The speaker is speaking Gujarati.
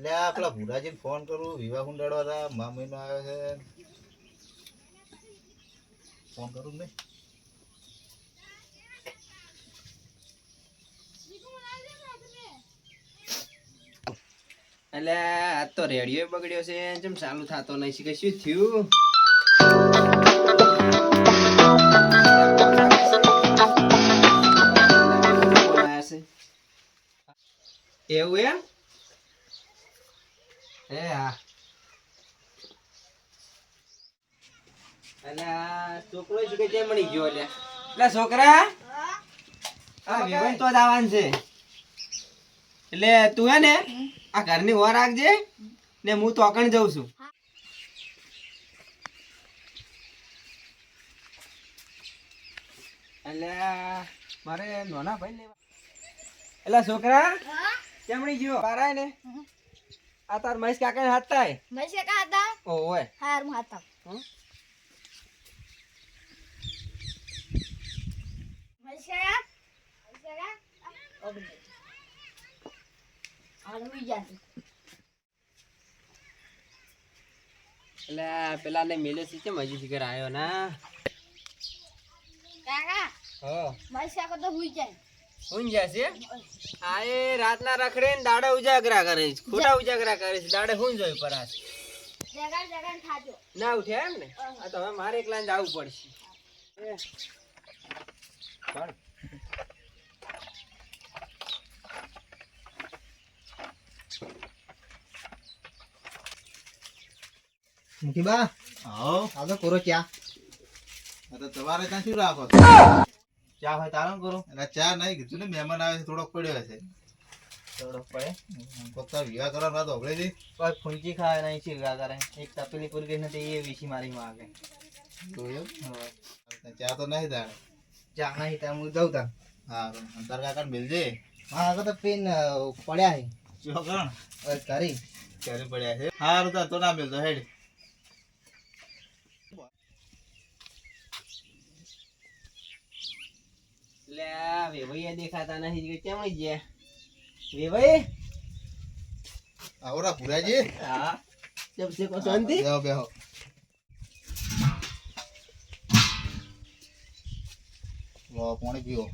એટલે આ પેલા ભુરાજીને ફોન કરું, વિવાહ કુંડાળવા હતા, મા મહિનો આવ્યો છે. ફોન કરું ને. એટલે આ તો રેડિયો બગડ્યો છે, જેમ ચાલુ થતો નહીં કે શું થયું? એવું એમ? હે હા. એટલે આ છોકરો શું કે જેમ મળી ગયો એટલે છોકરા હા વિવાહ તો જ આવવાનું છે. એટલે તું હે ને આ ઘરની ઓર રાખજે ને હું તો અકણ જઉં છું. એટલે મારે નાના ભાઈ લેવા. એટલે છોકરા કેમણી ગયો પારાય ને આ તાર મહેશ કાકા ને હાથ થાય મહેશ કાકા હતા ઓય હાર હું હતા મહેશ કાકા ઓબે આલવી જાતી એટલે પેલા ને મેલે છે કેમ હજી શિખર આવ્યો ના કાકા હો મહેશ કાકા તો હુઈ જાય હું જશે આ એ રાતના રખડે ને દાડે ઉજાગરા કરે છે ખોટા ઉજાગરા કરે છે દાડે હું જોઈ પરાસ જગન થાજો ના ઉઠે એમ ને આ તો હવે મારે એકલા જ આવવું પડશે ચાલ મુકી બા આવો. આ તો કોરો ચા આ તો તમારે ત્યાં શું રાખો? ચા હોય તારો કરો એટલે ચા નહીં કીધું ને, મહેમાન આવે છે, થોડોક પડ્યો છે. થોડો પડે ફક્ત વિવાહ કરવા રાત હોભળી હતી. કોઈ ફૂંચી ખાય નહીં ચીરગા કરે એક તપેલી પૂરી ગઈ નથી એ વીસી મારી માગે તો એમ ચા તો નહીં તારે. ચા નહીં ત્યાં હું દઉં તાર હા તાર કાકા ને મિલજે. હા આગળ તો પેન પડ્યા છે ચોકણ કરી ક્યારે પડ્યા છે. સારું તો ના મિલતો હેડ. એટલે આ વેવાઈ દેખાતા નહીં કે કેમ ગયા વેવાઈ આવરા ભુરાજી. હા કેમ છે કો શાંતિ બેહો બેહો. લો પાણી પીવો.